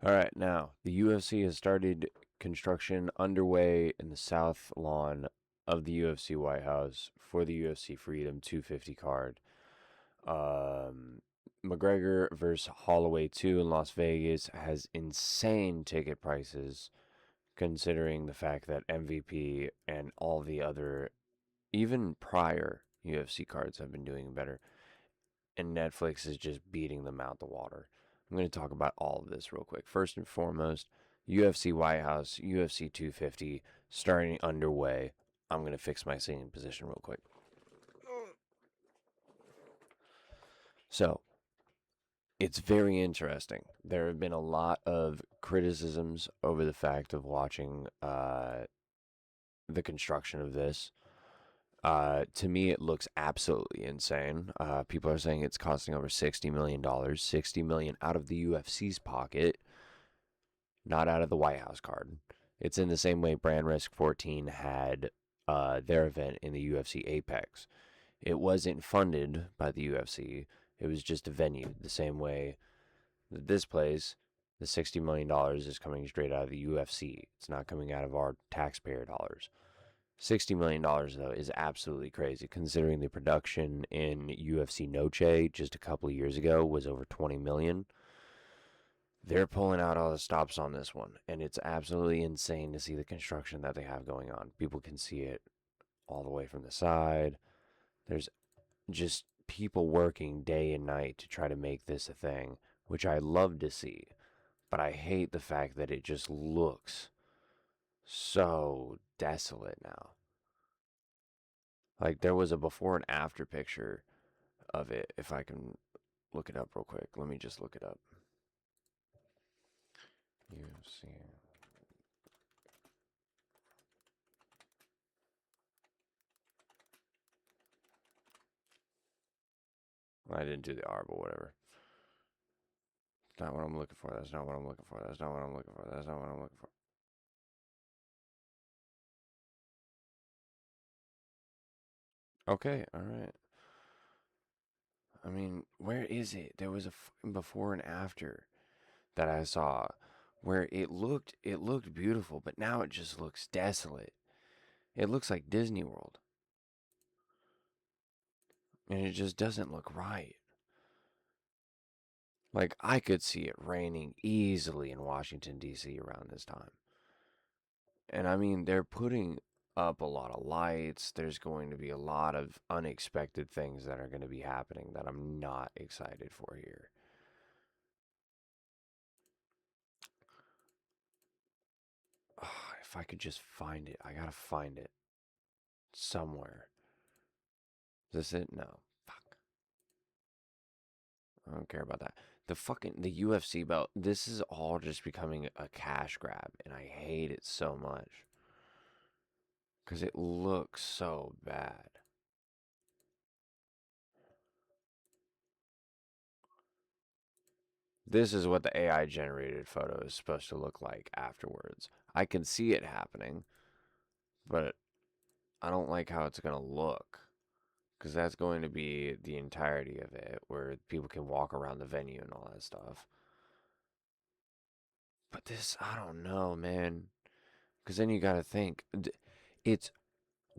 All right, now the UFC has started construction underway in the south lawn of the UFC White House for the UFC Freedom 250 card. Um, McGregor versus Holloway 2 in Las Vegas has insane ticket prices, considering the fact that MVP and all the other, even prior UFC cards, have been doing better, and Netflix is just beating them out the water. I'm going to talk about all of this real quick. First and foremost, UFC White House, UFC 250 starting underway. I'm going to fix my sitting position real quick. So, it's very interesting. There have been a lot of criticisms over the fact of watching the construction of this. To me, it looks absolutely insane. People are saying it's costing over $60 million, $60 million out of the UFC's pocket, not out of the White House card. It's in the same way Brand Risk 14 had their event in the UFC Apex. It wasn't funded by the UFC. It was just a venue, the same way that this place, the $60 million is coming straight out of the UFC. It's not coming out of our taxpayer dollars. $60 million though is absolutely crazy, considering the production in UFC Noche just a couple of years ago was over 20 million. They're pulling out all the stops on this one, and it's absolutely insane to see the construction that they have going on. People can see it all the way from the side. There's just people working day and night to try to make this a thing, which I love to see. But I hate the fact that it just looks so desolate now. Like, there was a before and after picture of it. If I can look it up real quick. Let me just look it up. UFC. I didn't do the R, but whatever. That's not what I'm looking for. That's not what I'm looking for. That's not what I'm looking for. That's not what I'm looking for. Okay, alright. I mean, where is it? There was a before and after that I saw where it looked beautiful, but now it just looks desolate. It looks like Disney World. And it just doesn't look right. Like, I could see it raining easily in Washington, D.C. around this time. And I mean, they're putting up a lot of lights. There's going to be a lot of unexpected things that are going to be happening that I'm not excited for here. If I could just find it, I gotta find it somewhere. Is this it? No. Fuck. I don't care about that. The UFC belt, this is all just becoming a cash grab, and I hate it so much. Because it looks so bad. This is what the AI generated photo is supposed to look like afterwards. I can see it happening, but I don't like how it's going to look. Because that's going to be the entirety of it, where people can walk around the venue and all that stuff. But this, I don't know, man. Because then you got to think it's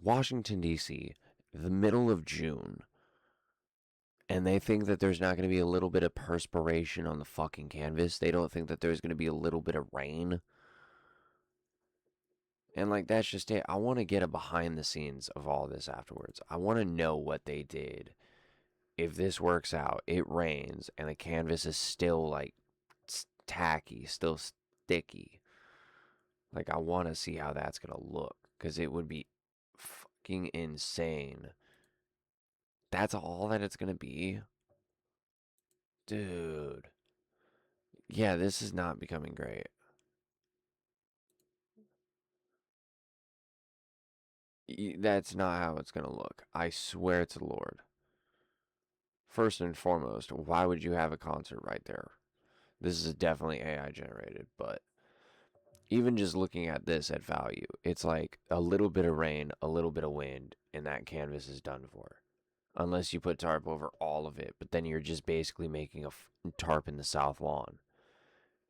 Washington, D.C., the middle of June, and they think that there's not going to be a little bit of perspiration on the fucking canvas. They don't think that there's going to be a little bit of rain. And like that's just it. I want to get a behind the scenes of all this afterwards. I want to know what they did. If this works out, it rains and the canvas is still like tacky, still sticky. Like I want to see how that's going to look cuz it would be fucking insane. That's all that it's going to be. Dude. Yeah, this is not becoming great. That's not how it's going to look. I swear to the Lord. First and foremost, why would you have a concert right there? This is definitely AI generated, but even just looking at this at value, it's like a little bit of rain, a little bit of wind, and that canvas is done for. Unless you put tarp over all of it, but then you're just basically making a tarp in the south lawn.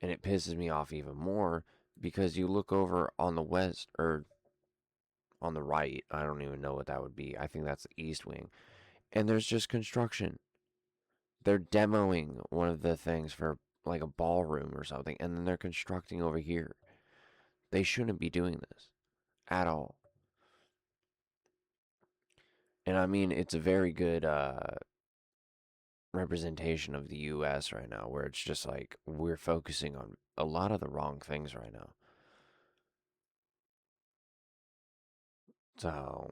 And it pisses me off even more because you look over on the west or on the right. I don't even know what that would be. I think that's the east wing. And there's just construction. They're demoing one of the things for like a ballroom or something, and then they're constructing over here. They shouldn't be doing this at all. And I mean, it's a very good representation of the US right now, where it's just like we're focusing on a lot of the wrong things right now. So,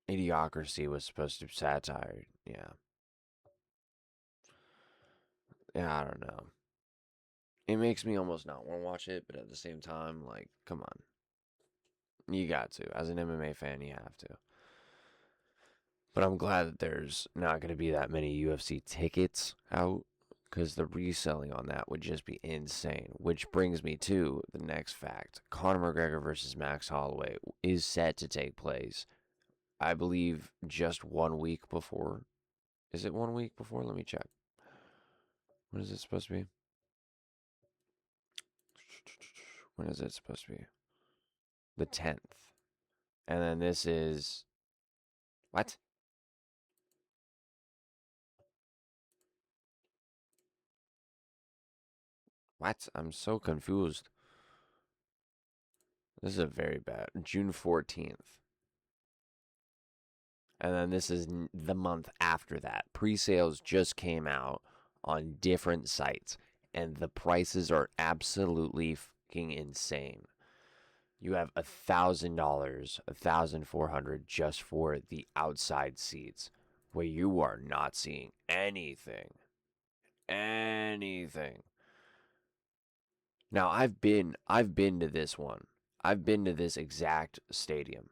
Idiocracy was supposed to be satire. Yeah. Yeah, I don't know. It makes me almost not want to watch it, but at the same time, like, come on. You got to. As an MMA fan, you have to. But I'm glad that there's not going to be that many UFC tickets out because the reselling on that would just be insane. Which brings me to the next fact: Conor McGregor versus Max Holloway is set to take place, I believe, just 1 week before. Is it 1 week before? Let me check. When is it supposed to be? When is it supposed to be? The 10th. And then this is. What? What? I'm so confused. This is a very bad. June 14th. And then this is the month after that. Pre-sales just came out on different sites, and the prices are absolutely fucking insane. You have $1,000, 1,400 just for the outside seats, where you are not seeing anything, anything. Now I've been to this one. I've been to this exact stadium,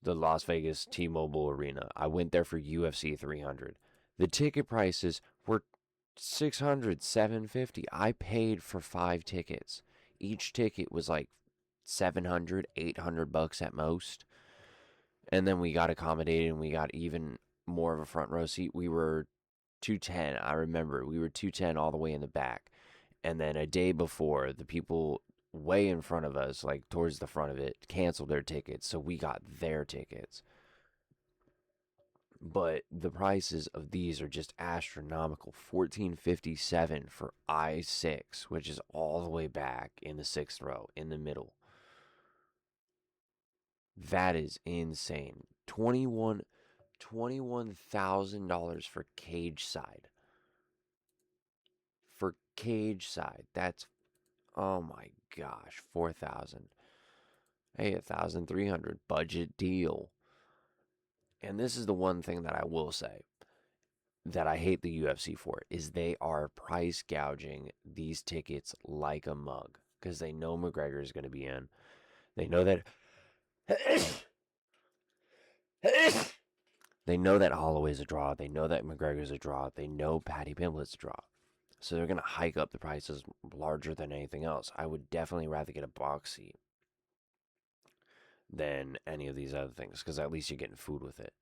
the Las Vegas T-Mobile Arena. I went there for UFC 300. The ticket prices were 600, 750. I paid for 5 tickets. Each ticket was like 700, 800 bucks at most. And then we got accommodated and we got even more of a front row seat. We were 210. I remember we were 210 all the way in the back. And then a day before, the people way in front of us, like towards the front of it, canceled their tickets. So we got their tickets. But the prices of these are just astronomical. 1457 for I6, which is all the way back in the 6th row, in the middle. That is insane. $21,000 for cage side. For cage side, that's, oh my gosh, 4,000. Hey, 1,300 budget deal. And this is the one thing that I will say that I hate the UFC for is they are price gouging these tickets like a mug because they know McGregor is going to be in. They know that they know that Holloway's a draw. They know that McGregor's a draw. They know Paddy Pimblett's a draw. So they're going to hike up the prices larger than anything else. I would definitely rather get a box seat than any of these other things because at least you're getting food with it.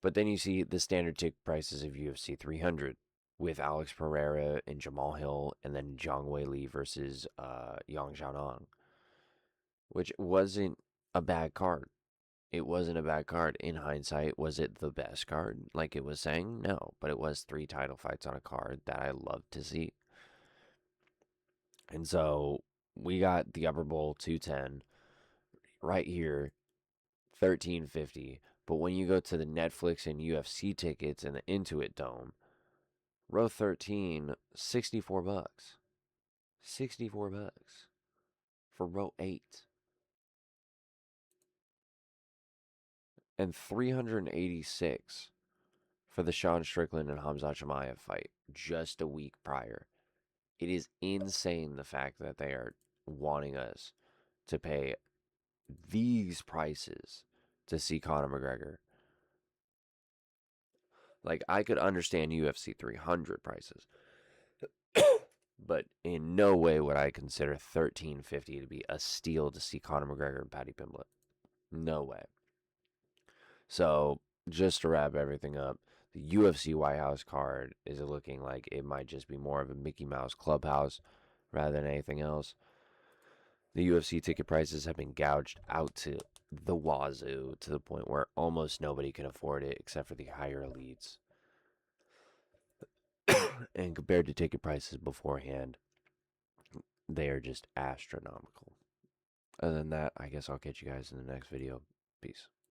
But then you see the standard ticket prices of UFC 300 with Alex Pereira and Jamal Hill, and then Zhang Wei Li versus Yang Xiaonan, which wasn't a bad card. It wasn't a bad card. In hindsight, was it the best card like it was saying? No, but it was 3 title fights on a card that I loved to see. And so we got the Upper Bowl 210 right here, 1350. But when you go to the Netflix and UFC tickets in the Intuit Dome, row 13, 64 bucks. 64 bucks for row 8. And 386 for the Sean Strickland and Hamza Chimaev fight just a week prior. It is insane the fact that they are wanting us to pay these prices to see Conor McGregor. Like, I could understand UFC 300 prices, but in no way would I consider 1350 to be a steal to see Conor McGregor and Paddy Pimblett. No way. So, just to wrap everything up, The UFC White House card is looking like it might just be more of a Mickey Mouse clubhouse rather than anything else. The UFC ticket prices have been gouged out to the wazoo to the point where almost nobody can afford it except for the higher elites. And compared to ticket prices beforehand, they are just astronomical. Other than that, I guess I'll catch you guys in the next video. Peace.